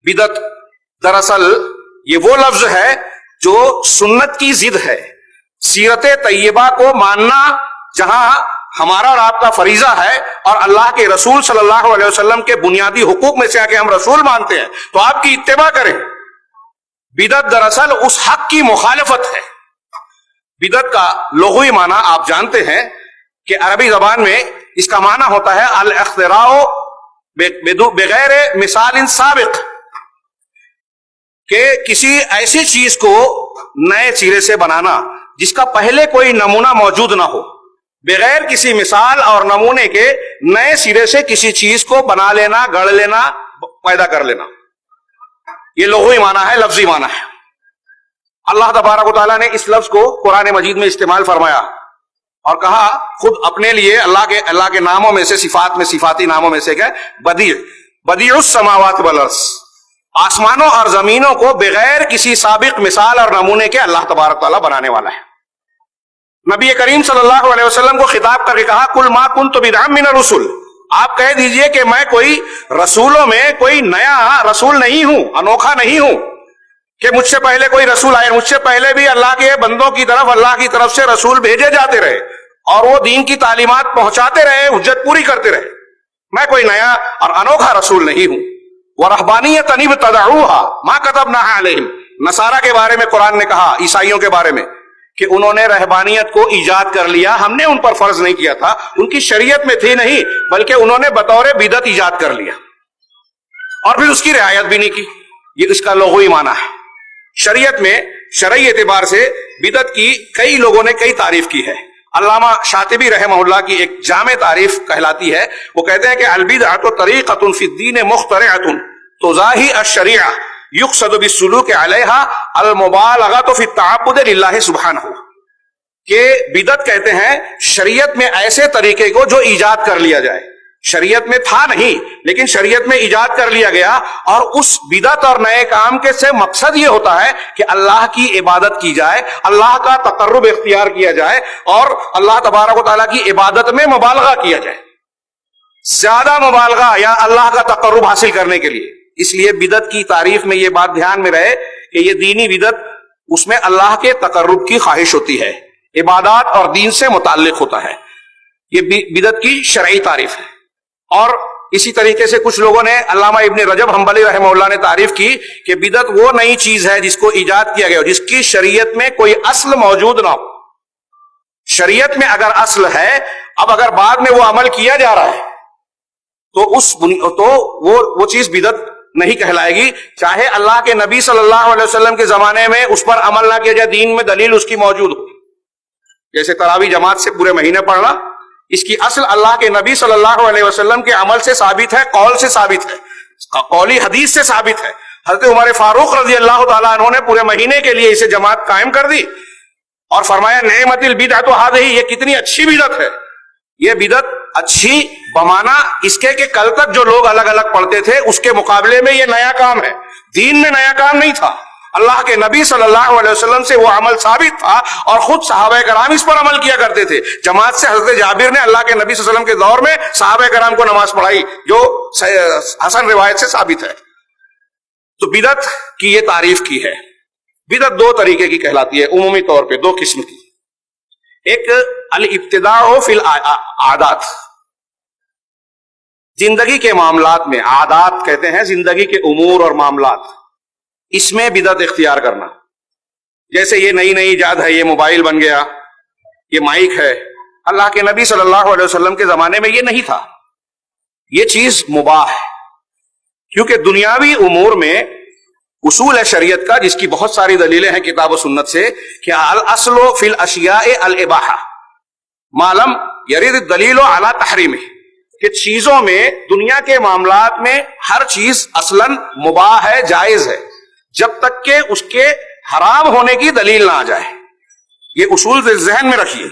بدعت دراصل یہ وہ لفظ ہے جو سنت کی ضد ہے. سیرت طیبہ کو ماننا جہاں ہمارا اور آپ کا فریضہ ہے اور اللہ کے رسول صلی اللہ علیہ وسلم کے بنیادی حقوق میں سے آ کے ہم رسول مانتے ہیں تو آپ کی اتباع کریں. بدعت دراصل اس حق کی مخالفت ہے. بدعت کا لغوی معنی آپ جانتے ہیں کہ عربی زبان میں اس کا معنی ہوتا ہے الاختراع بغیر مثال سابق، کہ کسی ایسی چیز کو نئے سرے سے بنانا جس کا پہلے کوئی نمونہ موجود نہ ہو، بغیر کسی مثال اور نمونے کے نئے سرے سے کسی چیز کو بنا لینا، گڑھ لینا، پیدا کر لینا. یہ لغوی معنی ہے، لفظی معنی ہے. اللہ تبارک و تعالیٰ نے اس لفظ کو قرآن مجید میں استعمال فرمایا اور کہا خود اپنے لیے اللہ کے ناموں میں سے، صفات میں صفاتی ناموں میں سے کہ بدیع السماوات والارض، آسمانوں اور زمینوں کو بغیر کسی سابق مثال اور نمونے کے اللہ تبارک تعالیٰ بنانے والا ہے. نبی کریم صلی اللہ علیہ وسلم کو خطاب کر کے کہا قل ما کنت بدعا من الرسل، آپ کہہ دیجئے کہ میں کوئی رسولوں میں کوئی نیا رسول نہیں ہوں، انوکھا نہیں ہوں کہ مجھ سے پہلے کوئی رسول آئے. مجھ سے پہلے بھی اللہ کے بندوں کی طرف اللہ کی طرف سے رسول بھیجے جاتے رہے اور وہ دین کی تعلیمات پہنچاتے رہے، حجت پوری کرتے رہے. میں کوئی نیا اور انوکھا رسول نہیں ہوں. وَرَهْبَانِيَّةً ابْتَدَعُوهَا مَا كَتَبْنَاهَا عَلَيْهِمْ، نصارہ کے بارے میں قرآن نے کہا، عیسائیوں کے بارے میں، کہ انہوں نے رہبانیت کو ایجاد کر لیا، ہم نے ان پر فرض نہیں کیا تھا، ان کی شریعت میں تھی نہیں، بلکہ انہوں نے بطور بدعت ایجاد کر لیا اور پھر اس کی رعایت بھی نہیں کی. یہ اس کا لغوی معنی ہے. شریعت میں شرعی اعتبار سے بدعت کی کئی لوگوں نے کئی تعریف کی ہے. علامہ شاطبی رحمہ اللہ کی ایک جامع تعریف کہلاتی ہے. وہ کہتے ہیں کہ البدعۃ طریقۃ فی الدین مخترعۃ تضاہی الشریعہ یقصد بالسلوک علیہا المبالغۃ فی التعبد للہ سبحانہ، کہ بدعت کہتے ہیں شریعت میں ایسے طریقے کو جو ایجاد کر لیا جائے، شریعت میں تھا نہیں لیکن شریعت میں ایجاد کر لیا گیا، اور اس بدعت اور نئے کام کے سے مقصد یہ ہوتا ہے کہ اللہ کی عبادت کی جائے، اللہ کا تقرب اختیار کیا جائے اور اللہ تبارک و تعالیٰ کی عبادت میں مبالغہ کیا جائے، زیادہ مبالغہ یا اللہ کا تقرب حاصل کرنے کے لیے. اس لیے بدعت کی تعریف میں یہ بات دھیان میں رہے کہ یہ دینی بدعت، اس میں اللہ کے تقرب کی خواہش ہوتی ہے، عبادات اور دین سے متعلق ہوتا ہے. یہ بدعت کی شرعی تعریف ہے. اور اسی طریقے سے کچھ لوگوں نے، علامہ ابن رجب حنبلی رحمہ اللہ نے تعریف کی کہ بدعت وہ نئی چیز ہے جس کو ایجاد کیا گیا ہو، جس کی شریعت میں کوئی اصل موجود نہ ہو. شریعت میں اگر اصل ہے، اب اگر بعد میں وہ عمل کیا جا رہا ہے تو وہ چیز بدعت نہیں کہلائے گی، چاہے اللہ کے نبی صلی اللہ علیہ وسلم کے زمانے میں اس پر عمل نہ کیا جائے، دین میں دلیل اس کی موجود ہو. جیسے تراویح جماعت سے پورے مہینے پڑھنا، اس کی اصل اللہ کے نبی صلی اللہ علیہ وسلم کے عمل سے ثابت ہے، قول سے ثابت ہے، قولی حدیث سے ثابت ہے. حضرت عمر فاروق رضی اللہ تعالیٰ عنہ نے پورے مہینے کے لیے اسے جماعت قائم کر دی اور فرمایا نعمت البدعۃ هذه، یہ کتنی اچھی بدعت ہے. یہ بدعت اچھی بمانا اس کے کہ کل تک جو لوگ الگ الگ پڑھتے تھے اس کے مقابلے میں یہ نیا کام ہے. دین میں نیا کام نہیں تھا، اللہ کے نبی صلی اللہ علیہ وسلم سے وہ عمل ثابت تھا اور خود صحابہ کرام اس پر عمل کیا کرتے تھے. جماعت سے حضرت جابر نے اللہ کے نبی صلی اللہ علیہ وسلم کے دور میں صحابہ کرام کو نماز پڑھائی، جو حسن روایت سے ثابت ہے. تو بدعت کی یہ تعریف کی ہے. بدعت دو طریقے کی کہلاتی ہے، عمومی طور پہ دو قسم کی. ایک الابتداع فی العادات، زندگی کے معاملات میں، عادات کہتے ہیں زندگی کے امور اور معاملات، اس میں بدعت اختیار کرنا. جیسے یہ نئی ایجاد ہے، یہ موبائل بن گیا، یہ مائک ہے. اللہ کے نبی صلی اللہ علیہ وسلم کے زمانے میں یہ نہیں تھا. یہ چیز مباح ہے، کیونکہ دنیاوی امور میں اصول ہے شریعت کا، جس کی بہت ساری دلیلیں ہیں کتاب و سنت سے، کہ الاصل فی الاشیاء الاباحہ ما لم یرد الدلیل علی تحریمہ، کہ چیزوں میں، دنیا کے معاملات میں ہر چیز اصلاً مباح ہے، جائز ہے، جب تک کہ اس کے حرام ہونے کی دلیل نہ آ جائے. یہ اصول ذہن میں رکھیے.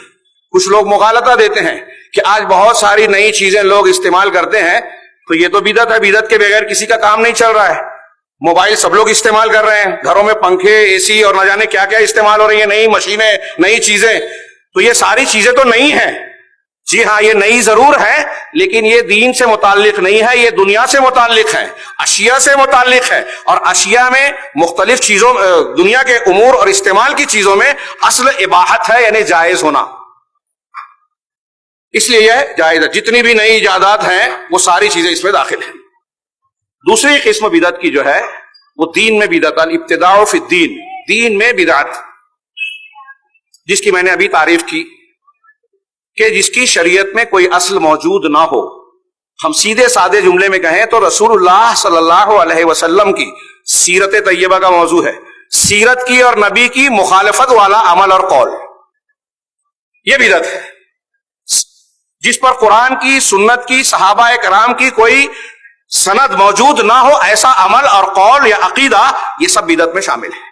کچھ لوگ مغالطہ دیتے ہیں کہ آج بہت ساری نئی چیزیں لوگ استعمال کرتے ہیں تو یہ تو بدعت ہے، بدعت کے بغیر کسی کا کام نہیں چل رہا ہے. موبائل سب لوگ استعمال کر رہے ہیں، گھروں میں پنکھے، اے سی اور نہ جانے کیا کیا استعمال ہو رہی ہیں، نئی مشینیں، نئی چیزیں. تو یہ ساری چیزیں تو نہیں ہیں، جی ہاں یہ نئی ضرور ہے لیکن یہ دین سے متعلق نہیں ہے، یہ دنیا سے متعلق ہے، اشیاء سے متعلق ہے، اور اشیاء میں مختلف چیزوں دنیا کے امور اور استعمال کی چیزوں میں اصل اباحت ہے، یعنی جائز ہونا، اس لیے یہ جائز ہے۔ جتنی بھی نئی ایجادات ہیں وہ ساری چیزیں اس میں داخل ہیں۔ دوسری قسم بدعت کی جو ہے وہ دین میں بدعت، الابتداء فی الدین، دین میں بدعت، جس کی میں نے ابھی تعریف کی کہ جس کی شریعت میں کوئی اصل موجود نہ ہو۔ ہم سیدھے سادے جملے میں کہیں تو رسول اللہ صلی اللہ علیہ وسلم کی سیرت طیبہ کا موضوع ہے، سیرت کی اور نبی کی مخالفت والا عمل اور قول، یہ بدعت ہے۔ جس پر قرآن کی، سنت کی، صحابہ کرام کی کوئی سند موجود نہ ہو، ایسا عمل اور قول یا عقیدہ، یہ سب بدعت میں شامل ہے۔